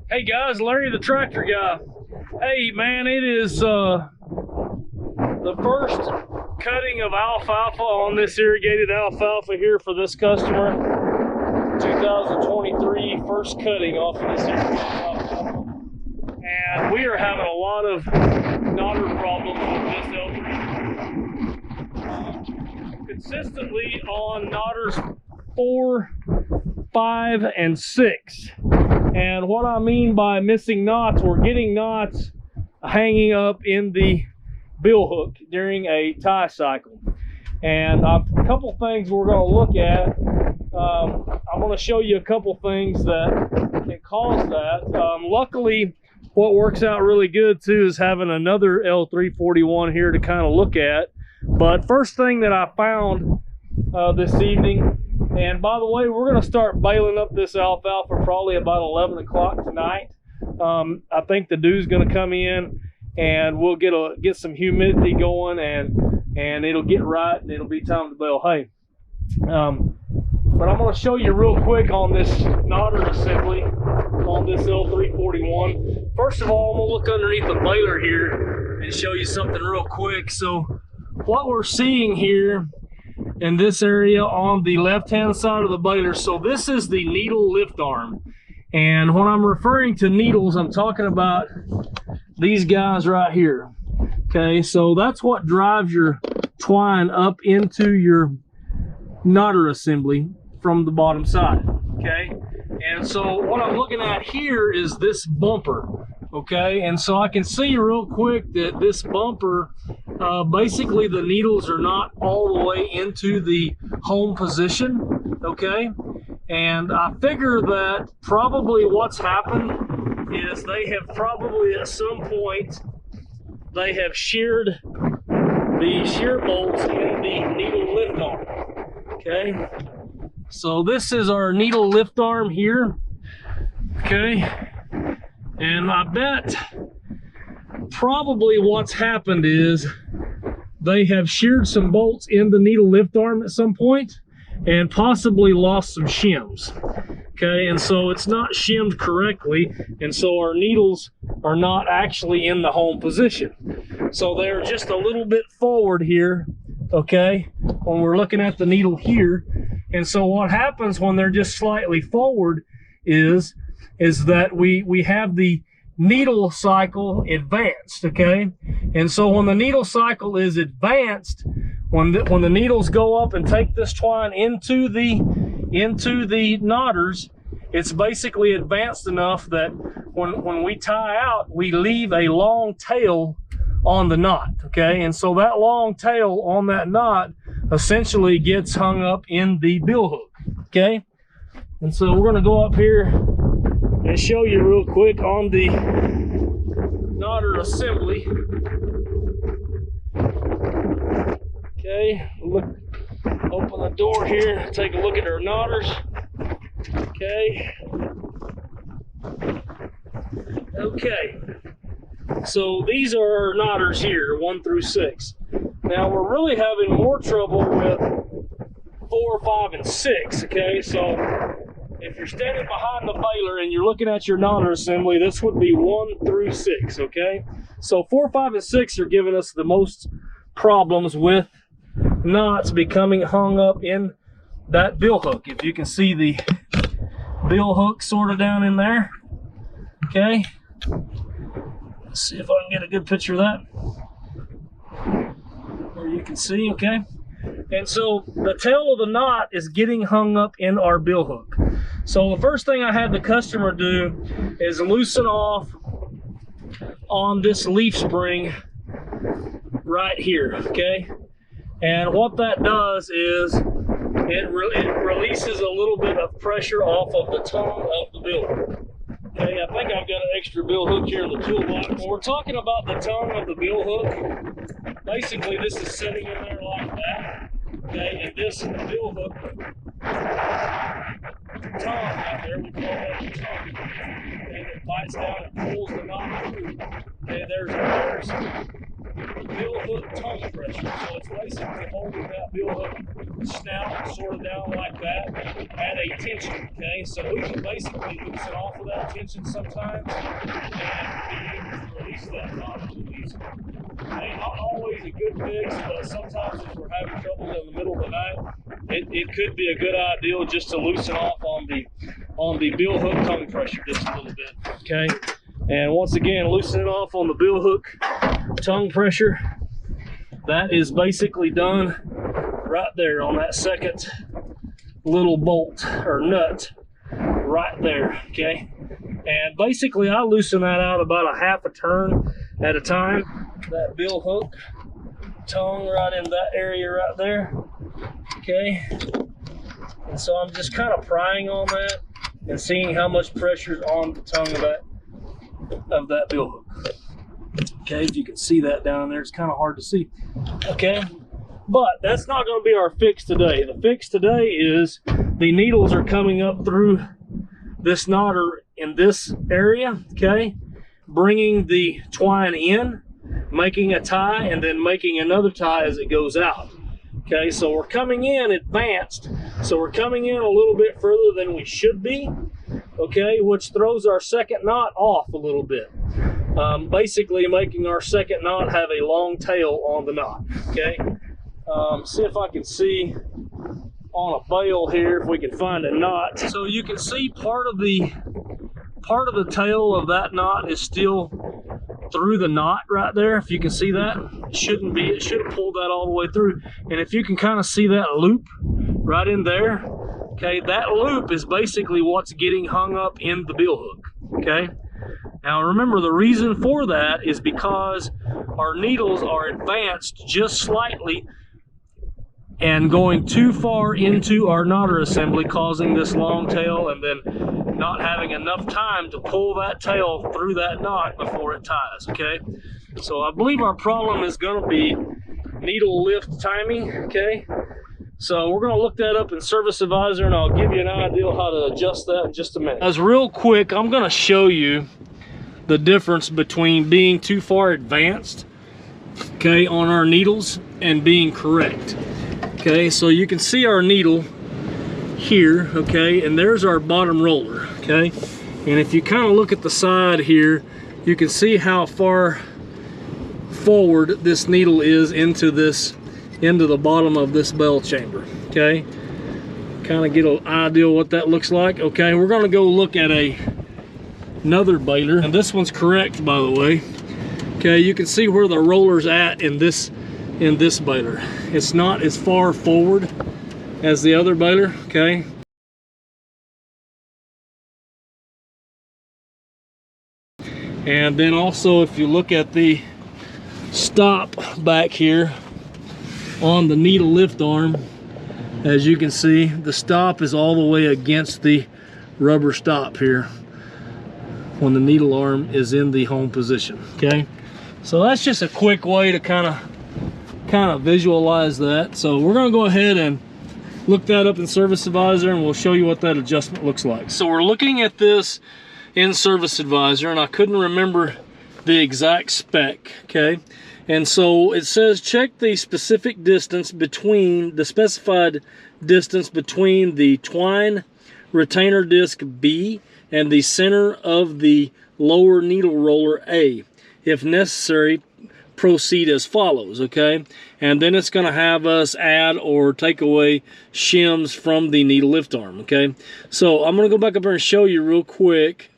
Hey guys, Larry the tractor guy. Hey man, it is the first cutting of alfalfa on this irrigated alfalfa here for this customer. 2023 first cutting off of this irrigated alfalfa. And we are having a lot of nodder problems with this L3. Consistently on nodders 4, 5, and 6. And what I mean by missing knots, we're getting knots hanging up in the bill hook during a tie cycle. And a couple things we're going to look at. I'm going to show you a couple things that can cause that. Luckily, what works out really good too is having another L341 here to kind of look at. But first thing that I found this evening, and by the way, we're going to start baling up this alfalfa probably about 11 o'clock tonight. I think the dew's going to come in and we'll get some humidity going, and it'll get right and it'll be time to bale hay. But I'm going to show you real quick on this nodder assembly on this L341. First of all, I'm going to look underneath the baler here and show you something real quick. So what we're seeing here in this area on the left hand side of the baler, so this is the needle lift arm, and when I'm referring to needles, I'm talking about these guys right here. Okay, so that's what drives your twine up into your nodder assembly from the bottom side. Okay, and so what I'm looking at here is this bumper. Okay, and so I can see real quick that this bumper, basically the needles are not all the way into the home position. Okay, and I figure that probably what's happened is they have probably at some point they have sheared the shear bolts in the needle lift arm. Okay, so this is our needle lift arm here. Okay, and I bet probably what's happened is they have sheared some bolts in the needle lift arm at some point and possibly lost some shims. Okay, and so it's not shimmed correctly, and so our needles are not actually in the home position. So they're just a little bit forward here, okay, when we're looking at the needle here. And so what happens when they're just slightly forward is that we have the needle cycle advanced. Okay, and so when the needle cycle is advanced, when the needles go up and take this twine into the nodders, it's basically advanced enough that when we tie out, we leave a long tail on the knot. Okay, and so that long tail on that knot essentially gets hung up in the bill hook. Okay, and so we're going to go up here and show you real quick on the nodder assembly. Okay, look, open the door here, take a look at our nodders. Okay. Okay. So these are our nodders here, 1 through 6. Now we're really having more trouble with 4, 5, and 6. Okay, so if you're standing behind the baler and you're looking at your nodder assembly, this would be 1 through 6. Okay, so 4, 5, and 6 are giving us the most problems with knots becoming hung up in that bill hook. If you can see the bill hook sort of down in there. Okay, let's see if I can get a good picture of that where you can see. Okay, and so the tail of the knot is getting hung up in our bill hook. So the first thing I had the customer do is loosen off on this leaf spring right here. Okay, and what that does is it releases a little bit of pressure off of the tongue of the bill hook. Okay, I think I've got an extra bill hook here in the toolbox. When we're talking about the tongue of the bill hook, basically this is sitting in there like that. Okay, and this bill hook tongue out there, we call that the tongue. And it bites down and pulls the knot through. Okay, there's bill hook tongue pressure. So it's basically holding that bill hook snout sort of down like that at a tension, okay? So we can basically loosen off of that tension sometimes and be able to release that knot a little easier. Okay, not always a good fix, but sometimes if we're having trouble in the middle of the night, it could be a good idea just to loosen off on the bill hook tongue pressure just a little bit, okay? And once again, loosen it off on the bill hook tongue pressure. That is basically done right there on that second little bolt or nut right there, okay? And basically I loosen that out about a half a turn at a time. That bill hook tongue right in that area right there, okay? And so I'm just kind of prying on that and seeing how much pressure is on the tongue of that bill hook. Okay, if you can see that down there, it's kind of hard to see. Okay, but that's not going to be our fix today. The fix today is the needles are coming up through this knotter in this area, okay, bringing the twine in, making a tie, and then making another tie as it goes out. Okay, so we're coming in advanced, so we're coming in a little bit further than we should be, okay, which throws our second knot off a little bit. Basically making our second knot have a long tail on the knot, okay? See if I can see on a bale here if we can find a knot. So you can see part of the tail of that knot is still through the knot right there. If you can see that, it shouldn't be. It should have pulled that all the way through. And if you can kind of see that loop right in there, okay, that loop is basically what's getting hung up in the bill hook, okay? Now remember, the reason for that is because our needles are advanced just slightly and going too far into our knotter assembly, causing this long tail and then not having enough time to pull that tail through that knot before it ties, okay? So I believe our problem is going to be needle lift timing, okay? So we're going to look that up in Service Advisor, and I'll give you an idea how to adjust that in just a minute. As real quick, I'm going to show you the difference between being too far advanced, okay, on our needles and being correct. Okay, so you can see our needle here, okay, and there's our bottom roller, okay? And if you kind of look at the side here, you can see how far forward this needle is into the bottom of this bell chamber, okay? Kind of get an idea what that looks like. Okay, we're gonna go look at another baler, and this one's correct, by the way. Okay, you can see where the roller's at in this baler. It's not as far forward as the other baler, okay? And then also, if you look at the stop back here on the needle lift arm, as you can see, the stop is all the way against the rubber stop here when the needle arm is in the home position, okay? So that's just a quick way to kind of visualize that. So we're gonna go ahead and look that up in Service Advisor, and we'll show you what that adjustment looks like. So we're looking at this in Service Advisor, and I couldn't remember the exact spec, okay? And so it says check the specific distance between the specified distance between the twine retainer disc B and the center of the lower needle roller A. If necessary, proceed as follows, okay? And then it's going to have us add or take away shims from the needle lift arm, okay? So I'm going to go back up here and show you real quick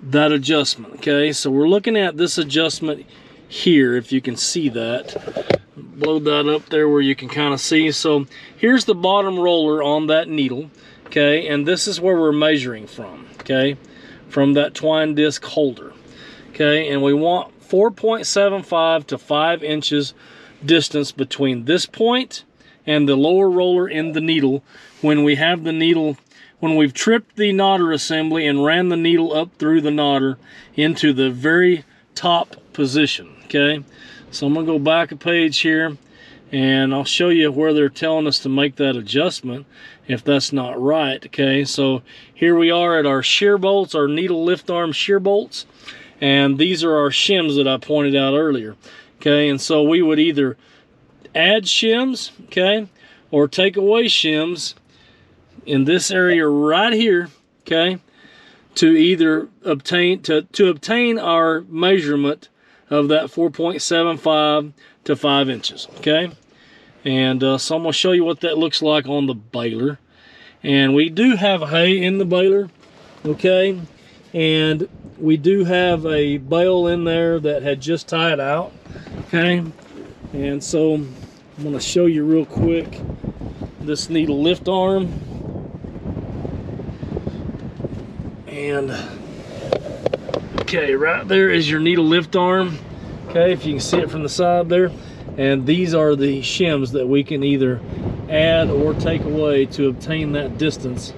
that adjustment, okay? So we're looking at this adjustment here, if you can see that. Blow that up there where you can kind of see. So here's the bottom roller on that needle, okay? And this is where we're measuring from, okay? From that twine disc holder, okay? And we want 4.75 to 5 inches distance between this point and the lower roller in the needle when we have the needle, when we've tripped the knotter assembly and ran the needle up through the knotter into the very top position, okay? So I'm gonna go back a page here, and I'll show you where they're telling us to make that adjustment if that's not right, okay? So here we are at our shear bolts, our needle lift arm shear bolts, and these are our shims that I pointed out earlier. okay? And so we would either add shims, okay, or take away shims in this area right here, okay, to either obtain to obtain our measurement of that 4.75 to 5 inches, okay? And so I'm gonna show you what that looks like on the baler. And we do have hay in the baler, okay? And we do have a bale in there that had just tied out, okay? And so I'm gonna show you real quick this needle lift arm. And okay, right there is your needle lift arm, okay, if you can see it from the side there. And these are the shims that we can either add or take away to obtain that distance,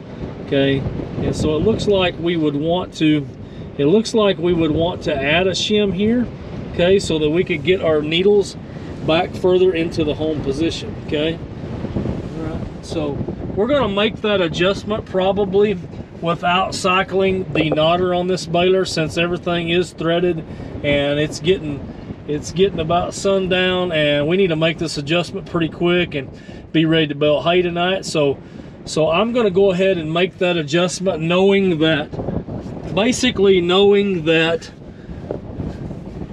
okay? And so it looks like we would want to add a shim here, okay, so that we could get our needles back further into the home position, okay? All right, so we're gonna make that adjustment probably without cycling the knotter on this baler, since everything is threaded and it's getting about sundown, and we need to make this adjustment pretty quick and be ready to bale hay tonight. So I'm going to go ahead and make that adjustment, knowing that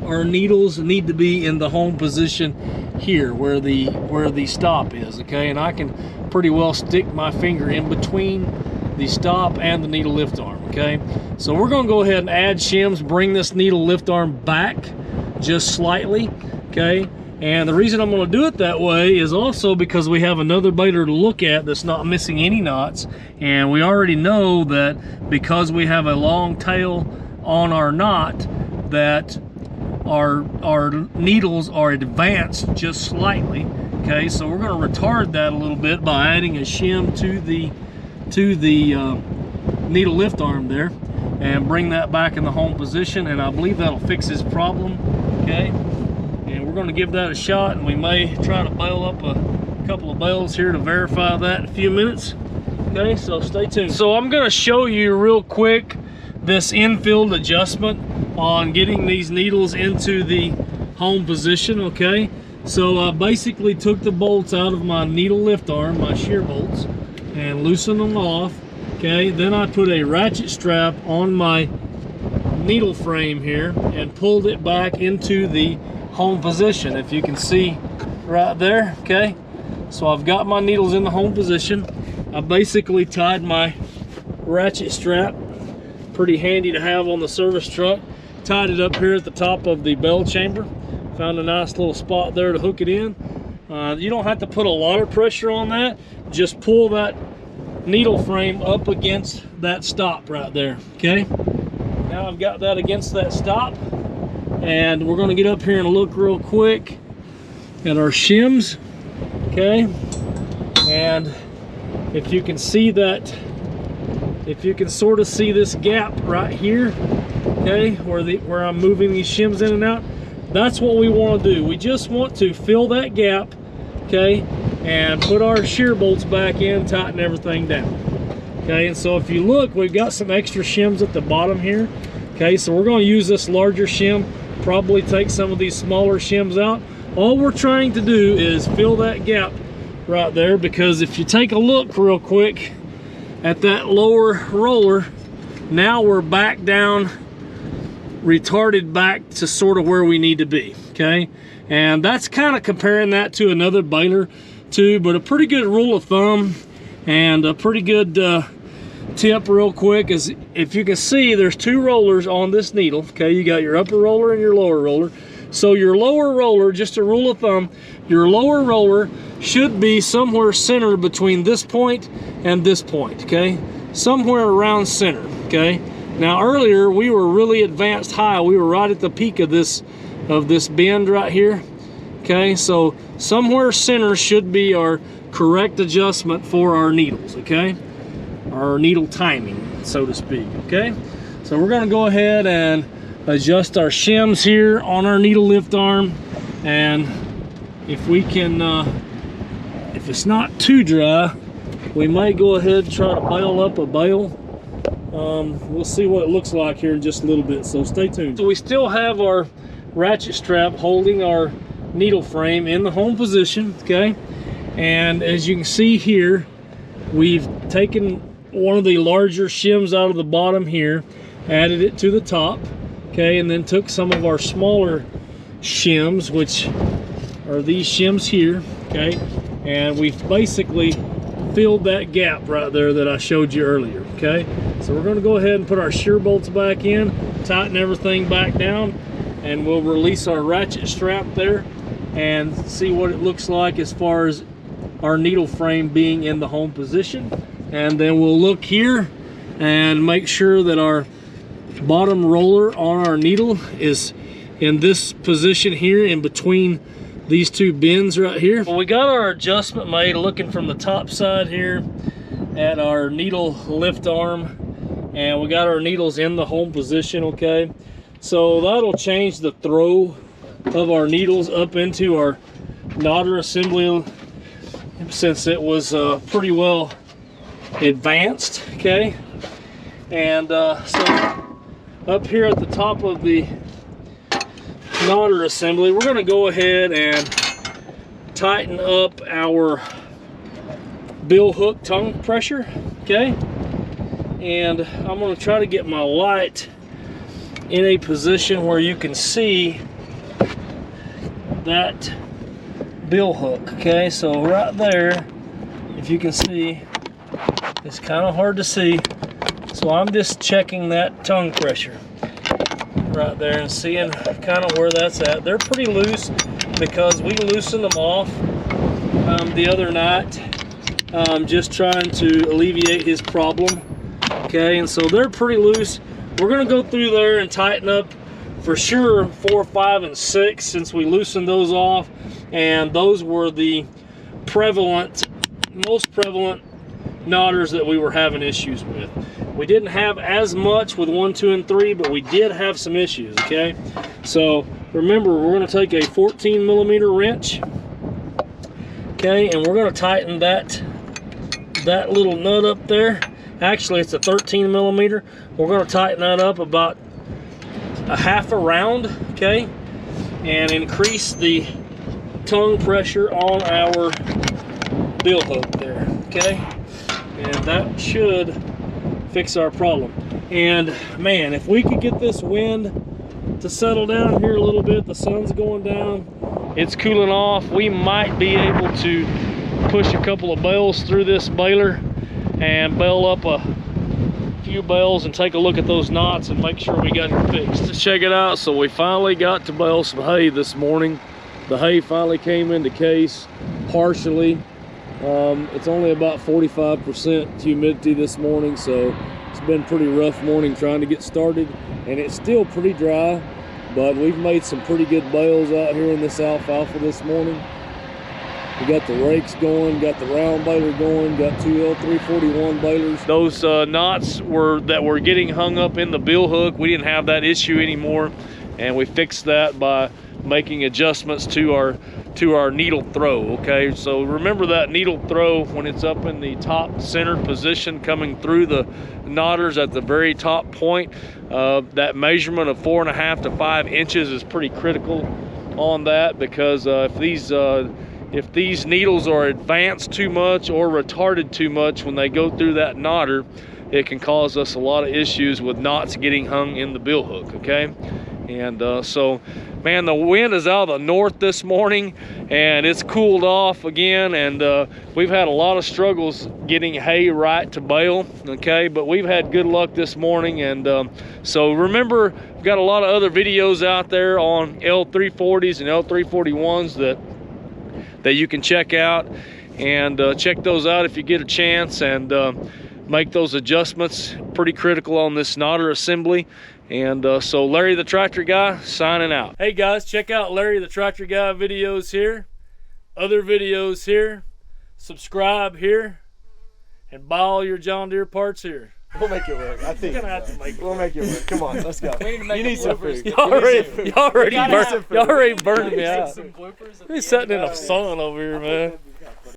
our needles need to be in the home position here where the stop is, okay? And I can pretty well stick my finger in between the stop and the needle lift arm, okay? So we're gonna go ahead and add shims, bring this needle lift arm back just slightly, okay? And the reason I'm gonna do it that way is also because we have another baler to look at that's not missing any knots, and we already know that because we have a long tail on our knot, that our needles are advanced just slightly, okay? So we're gonna retard that a little bit by adding a shim to the needle lift arm there and bring that back in the home position, and I believe that'll fix this problem, okay? And we're going to give that a shot, and we may try to bale up a couple of bales here to verify that in a few minutes, okay? So stay tuned. So I'm going to show you real quick this infield adjustment on getting these needles into the home position, okay? So I basically took the bolts out of my needle lift arm, my shear bolts, and loosen them off, okay? Then I put a ratchet strap on my needle frame here and pulled it back into the home position, if you can see right there, okay? So I've got my needles in the home position. I basically tied my ratchet strap, pretty handy to have on the service truck, tied it up here at the top of the bell chamber, found a nice little spot there to hook it in. You don't have to put a lot of pressure on that, just pull that needle frame up against that stop right there, okay? Now I've got that against that stop, and we're going to get up here and look real quick at our shims, okay? And if you can see that, if you can sort of see this gap right here, okay, where I'm moving these shims in and out, that's what we want to do. We just want to fill that gap, okay, and put our shear bolts back in, tighten everything down, okay? And so if you look, we've got some extra shims at the bottom here, okay? So we're going to use this larger shim, probably take some of these smaller shims out. All we're trying to do is fill that gap right there, because if you take a look real quick at that lower roller, now we're back down, retarded back to sort of where we need to be, okay? And that's kind of comparing that to another baler too, but a pretty good rule of thumb and a pretty good tip real quick is, if you can see, there's two rollers on this needle, okay? You got your upper roller and your lower roller. So your lower roller, just a rule of thumb, your lower roller should be somewhere centered between this point and this point, okay? Somewhere around center, okay? Now earlier we were really advanced high. We were right at the peak of this bend right here, okay? So somewhere center should be our correct adjustment for our needles, okay? Our needle timing, so to speak, okay? So we're gonna go ahead and adjust our shims here on our needle lift arm, and if we can, if it's not too dry, we may go ahead and try to bale up a bale. We'll see what it looks like here in just a little bit, so stay tuned. So we still have our ratchet strap holding our needle frame in the home position, okay? And as you can see here, we've taken one of the larger shims out of the bottom here, added it to the top, okay, and then took some of our smaller shims, which are these shims here, okay, and we've basically filled that gap right there that I showed you earlier, okay? So we're going to go ahead and put our shear bolts back in, tighten everything back down, and we'll release our ratchet strap there and see what it looks like as far as our needle frame being in the home position. And then we'll look here and make sure that our bottom roller on our needle is in this position here in between these two bins right here. Well, we got our adjustment made looking from the top side here at our needle lift arm, and we got our needles in the home position, okay? So that'll change the throw of our needles up into our knotter assembly, since it was pretty well advanced, okay? And so up here at the top of the knotter assembly, we're going to go ahead and tighten up our bill hook tongue pressure, okay? And I'm going to try to get my light in a position where you can see that bill hook, okay? So right there, if you can see, it's kind of hard to see, so I'm just checking that tongue pressure right there and seeing kind of where that's at. They're pretty loose because we loosened them off the other night, just trying to alleviate his problem, okay? And so they're pretty loose. We're going to go through there and tighten up for sure 4, 5, and 6, since we loosened those off, and those were the most prevalent knotters that we were having issues with. We didn't have as much with 1, 2, and 3, but we did have some issues, okay? So remember, we're going to take a 14mm wrench, okay, and we're going to tighten that little nut up there. Actually, it's a 13mm. We're going to tighten that up about a half a round, okay, and increase the tongue pressure on our bill hook there, okay, and that should fix our problem. And man, if we could get this wind to settle down here a little bit, the sun's going down, it's cooling off, we might be able to push a couple of bales through this baler and bale up a few bales and take a look at those knots and make sure we got it fixed. Let's check it out. So we finally got to bale some hay this morning. The hay finally came into case partially. It's only about 45% humidity this morning, so it's been a pretty rough morning trying to get started, and it's still pretty dry, but we've made some pretty good bales out here in this alfalfa this morning. We got the rakes going, got the round baler going, got 2 L341 balers. Those knots that were getting hung up in the bill hook, we didn't have that issue anymore, and we fixed that by making adjustments to our needle throw, okay? So remember that needle throw when it's up in the top center position coming through the knotters at the very top point. That measurement of 4.5 to 5 inches is pretty critical on that, because if these needles are advanced too much or retarded too much when they go through that knotter, it can cause us a lot of issues with knots getting hung in the bill hook, okay? And so, man, the wind is out of the north this morning, and it's cooled off again, and we've had a lot of struggles getting hay right to bale, okay? But we've had good luck this morning, and so remember, we've got a lot of other videos out there on L340s and L341s that you can check out, and check those out if you get a chance, and make those adjustments. Pretty critical on this knotter assembly. And so Larry the Tractor Guy signing out. Hey guys, check out Larry the Tractor Guy videos here, other videos here, subscribe here, and buy all your John Deere parts here. We'll make it work. I think we're gonna have to make it we'll make it work. Come on, let's go. We need to make you need some food. Y'all already burned me out. We're sitting in the sun over here, man.